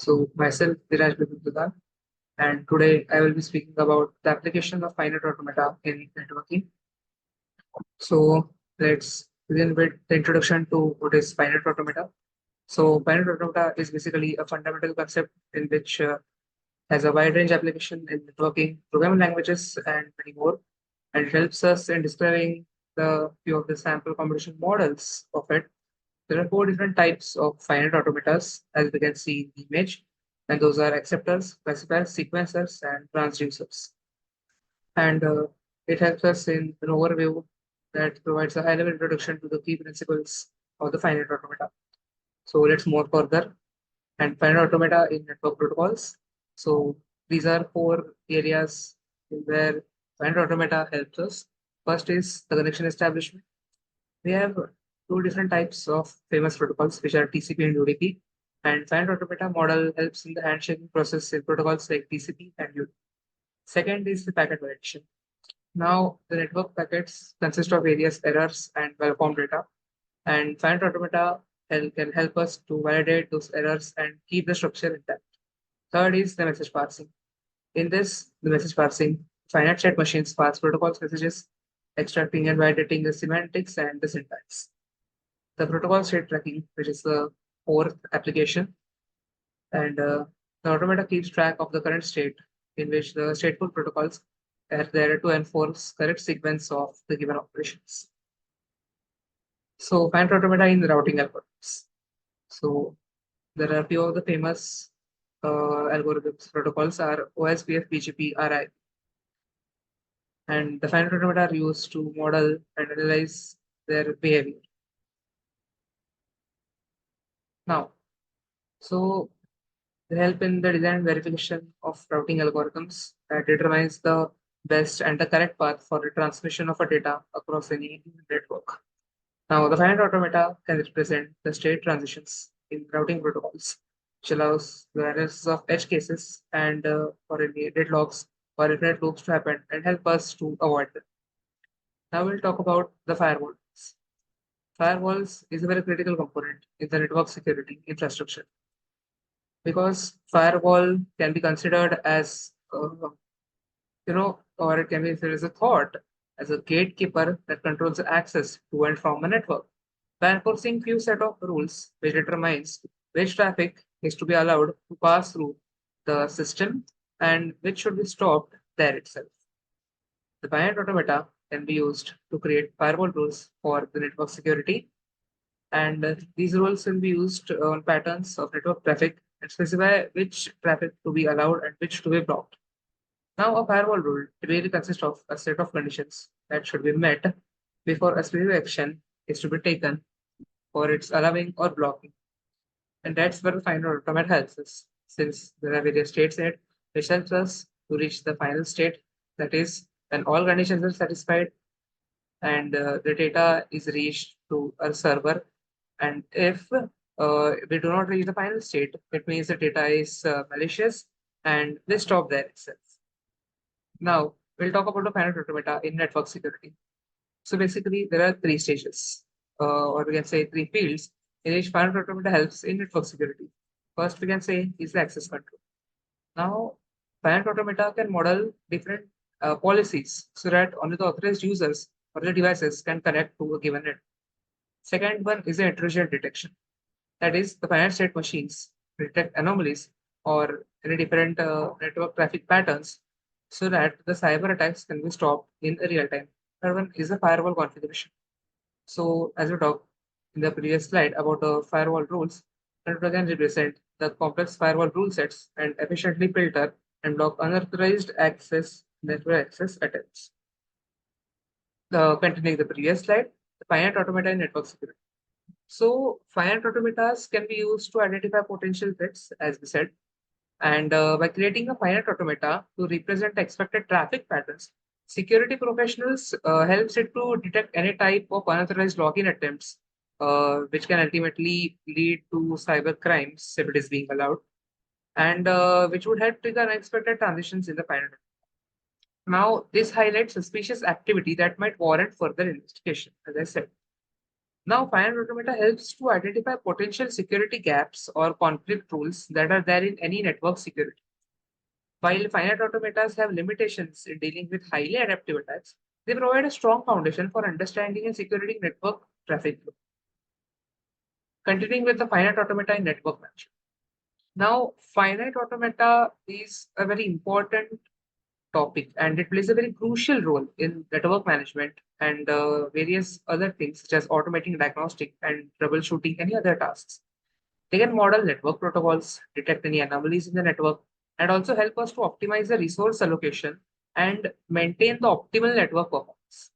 So myself, Viraj Bibinduda, and today I will be speaking about the application of finite automata in networking. So let's begin with the introduction to what is finite automata. So finite automata is basically a fundamental concept in which has a wide range application in networking, programming languages, and many more. And it helps us in describing the few of the sample computation models of it. There are four different types of finite automatas, as we can see in the image, and those are acceptors, classifiers, sequencers, and transducers. And it helps us in an overview that provides a high-level introduction to the key principles of the finite automata. So let's move further and finite automata in network protocols. So these are four areas where finite automata helps us. First is the connection establishment. We have two different types of famous protocols, which are TCP and UDP. And finite automata model helps in the handshaking process in protocols like TCP and UDP. Second is the packet validation. Now, the network packets consist of various errors and well-formed data, and finite automata can help us to validate those errors and keep the structure intact. Third is the message parsing. In this, the message parsing, finite state machines parse protocols messages, extracting and validating the semantics and the syntax. The protocol state tracking, which is the fourth application, and the automata keeps track of the current state in which the stateful protocols are there to enforce correct sequence of the given operations. So finite automata in the routing algorithms. So there are a few of the famous algorithms protocols are OSPF, BGP, RI, and the finite automata are used to model and analyze their behavior. Now, so they help in the design and verification of routing algorithms that determines the best and the correct path for the transmission of a data across any network. Now, the finite automata can represent the state transitions in routing protocols, which allows the analysis of edge cases and for any deadlocks or infinite loops to happen and help us to avoid them. Now we'll talk about the firewalls. Firewalls is a very critical component in the network security infrastructure because firewall can be considered as or it can be considered as a thought as a gatekeeper that controls the access to and from a network by enforcing few set of rules which determines which traffic is to be allowed to pass through the system and which should be stopped there itself. The finite automata can be used to create firewall rules for the network security, and these rules will be used on patterns of network traffic and specify which traffic to be allowed and which to be blocked. Now, a firewall rule typically consists of a set of conditions that should be met before a specific action is to be taken for its allowing or blocking. And that's where the final automata helps us, since there are various states in it, which helps us to reach the final state, that is, when all conditions are satisfied and the data is reached to a server. And if we do not reach the final state, it means the data is malicious and we stop there itself. Now, we'll talk about the finite automata in network security. So basically, there are three stages, or we can say three fields in which finite automata helps in network security. First, we can say is the access control. Now, finite automata can model different policies so that only the authorized users or the devices can connect to a given network. Second one is the intrusion detection. That is, the finite state machines detect anomalies or any different network traffic patterns so that the cyber attacks can be stopped in real time. Third one is the firewall configuration. So, as we talked in the previous slide about the firewall rules, it can represent the complex firewall rule sets and efficiently filter and block unauthorized access, network access attempts. Continuing the previous slide, the finite automata in network security. So, finite automatas can be used to identify potential threats, as we said, and by creating a finite automata to represent expected traffic patterns, security professionals helps it to detect any type of unauthorized login attempts, which can ultimately lead to cyber crimes if it is being allowed, and which would help trigger unexpected transitions in the finite. Now, this highlights suspicious activity that might warrant further investigation, as I said. Now, Finite Automata helps to identify potential security gaps or conflict rules that are there in any network security. While finite automatas have limitations in dealing with highly adaptive attacks, they provide a strong foundation for understanding and securing network traffic flow. Continuing with the finite automata in network management. Now, finite automata is a very important topic and it plays a very crucial role in network management and various other things such as automating diagnostic and troubleshooting any other tasks. They can model network protocols, detect any anomalies in the network, and also help us to optimize the resource allocation and maintain the optimal network performance.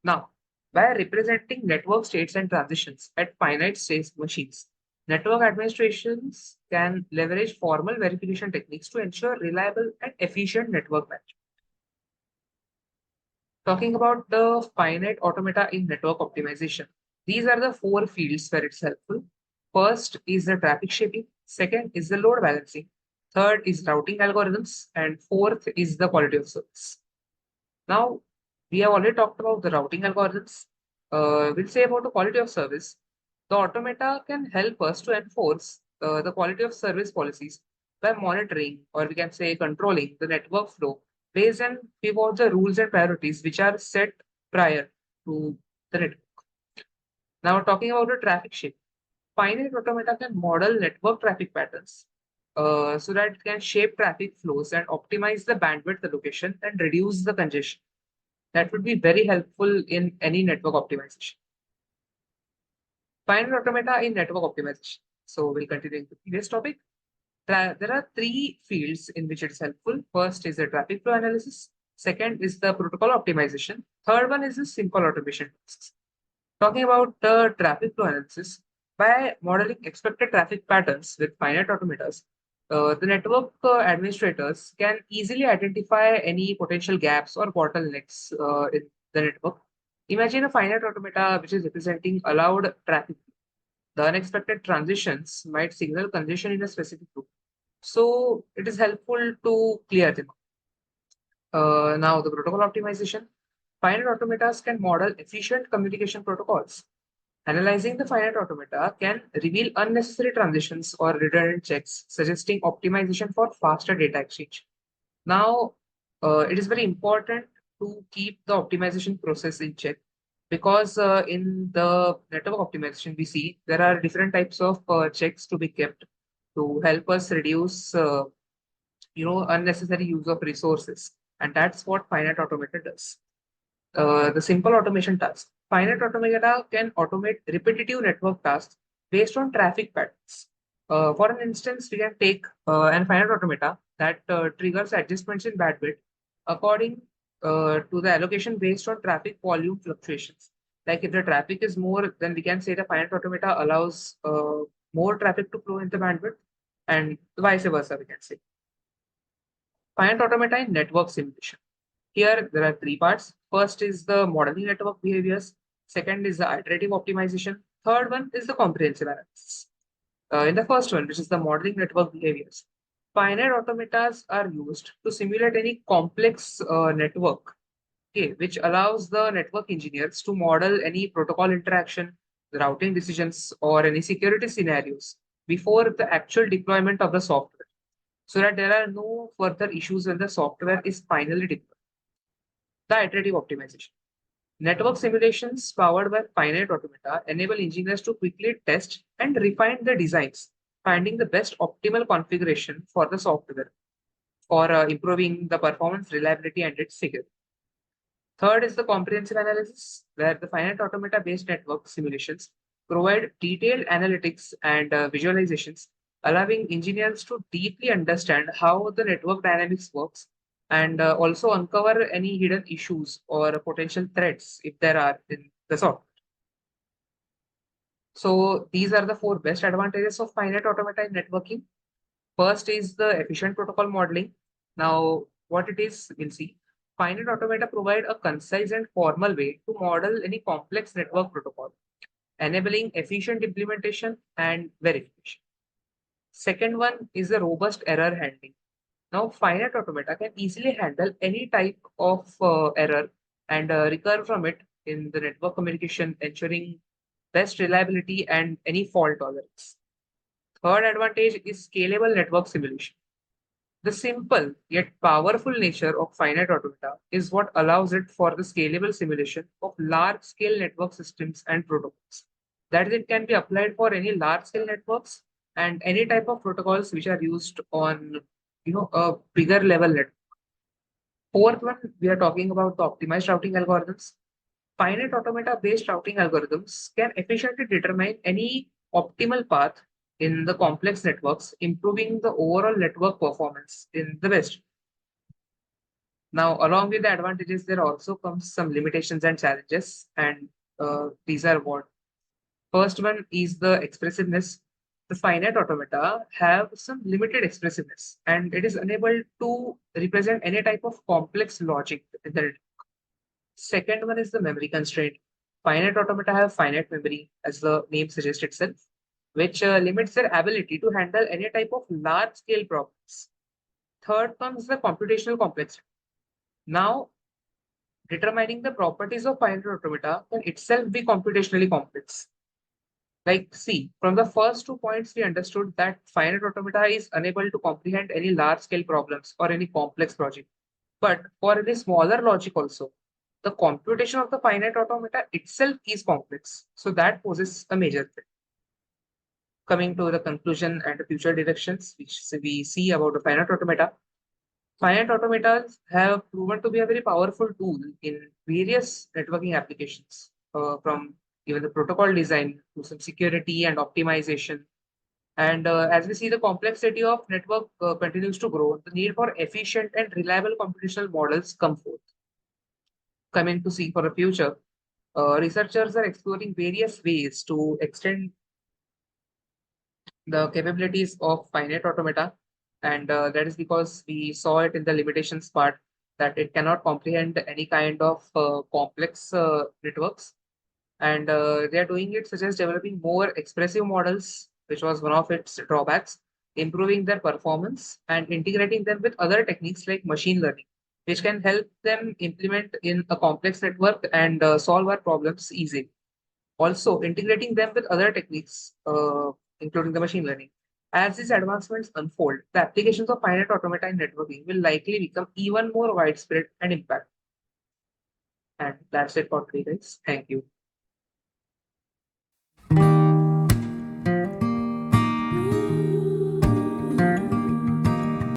Now, by representing network states and transitions at finite state machines, network administrations can leverage formal verification techniques to ensure reliable and efficient network management. Talking about the finite automata in network optimization, these are the four fields where it's helpful. First is the traffic shaping, second is the load balancing, third is routing algorithms, and fourth is the quality of service. Now, we have already talked about the routing algorithms. We'll say about the quality of service. The automata can help us to enforce the quality of service policies by monitoring, or we can say controlling, the network flow based on pivot the rules and priorities which are set prior to the network. Now, talking about the traffic shape, finite automata can model network traffic patterns so that it can shape traffic flows and optimize the bandwidth allocation and reduce the congestion. That would be very helpful in any network optimization. Finite automata in network optimization. So we'll continue in the previous topic. There are three fields in which it is helpful. First is the traffic flow analysis. Second is the protocol optimization. Third one is the simple automation tasks. Talking about the traffic flow analysis, by modeling expected traffic patterns with finite automatas, the network administrators can easily identify any potential gaps or bottlenecks in the network. Imagine a finite automata which is representing allowed traffic. The unexpected transitions might signal congestion in a specific group. So it is helpful to clear them. Now the protocol optimization. Finite automatas can model efficient communication protocols. Analyzing the finite automata can reveal unnecessary transitions or redundant checks, suggesting optimization for faster data exchange. Now, it is very important to keep the optimization process in check because in the network optimization, we see there are different types of checks to be kept to help us reduce, unnecessary use of resources, and that's what finite automata does. The simple automation task. Finite automata can automate repetitive network tasks based on traffic patterns. For an instance, we can take an finite automata that triggers adjustments in bandwidth according to the allocation based on traffic volume fluctuations. Like if the traffic is more, then we can say the finite automata allows more traffic to flow in the bandwidth, and vice versa, we can say. Finite automata in network simulation. Here, there are three parts. First is the modeling network behaviors. Second is the iterative optimization. Third one is the comprehensive analysis. In the first one, which is the modeling network behaviors, finite automatas are used to simulate any complex network, okay, which allows the network engineers to model any protocol interaction, routing decisions, or any security scenarios before the actual deployment of the software, so that there are no further issues when the software is finally deployed. The iterative optimization. Network simulations powered by finite automata enable engineers to quickly test and refine the designs, finding the best optimal configuration for the software for improving the performance, reliability, and its security. Third is the comprehensive analysis, where the finite automata based network simulations provide detailed analytics and visualizations, allowing engineers to deeply understand how the network dynamics works and also uncover any hidden issues or potential threats if there are in the software. So these are the four best advantages of finite automata in networking. First is the efficient protocol modeling. Now, what it is, we'll see. Finite automata provide a concise and formal way to model any complex network protocol, enabling efficient implementation and verification. Second one is the robust error handling. Now, finite automata can easily handle any type of error and recover from it in the network communication, ensuring best reliability, and any fault tolerance. Third advantage is scalable network simulation. The simple yet powerful nature of finite automata is what allows it for the scalable simulation of large scale network systems and protocols. That is, it can be applied for any large scale networks and any type of protocols which are used on a bigger level network. Fourth one, we are talking about the optimized routing algorithms. Finite automata based routing algorithms can efficiently determine any optimal path in the complex networks, improving the overall network performance in the best. Now, along with the advantages, there also comes some limitations and challenges, and these are what. First one is the expressiveness. The finite automata have some limited expressiveness, and it is unable to represent any type of complex logic in the. Second one is the memory constraint. Finite automata have finite memory, as the name suggests itself, which limits their ability to handle any type of large scale problems. Third comes the computational complexity. Now, determining the properties of finite automata can itself be computationally complex. Like, see, from the first 2 points, we understood that finite automata is unable to comprehend any large scale problems or any complex logic. But for any smaller logic also, the computation of the finite automata itself is complex. So that poses a major threat. Coming to the conclusion and the future directions, which we see about the finite automata. Finite automata have proven to be a very powerful tool in various networking applications, from even the protocol design to some security and optimization. And as we see, the complexity of network continues to grow. The need for efficient and reliable computational models come forth. Coming to see for the future, researchers are exploring various ways to extend the capabilities of finite automata, and that is because we saw it in the limitations part that it cannot comprehend any kind of complex networks, and they are doing it such as developing more expressive models, which was one of its drawbacks, improving their performance and integrating them with other techniques like machine learning, which can help them implement in a complex network and solve our problems easily. Also, integrating them with other techniques, including the machine learning. As these advancements unfold, the applications of finite automata in networking will likely become even more widespread and impact. And that's it for today, guys. Thank you.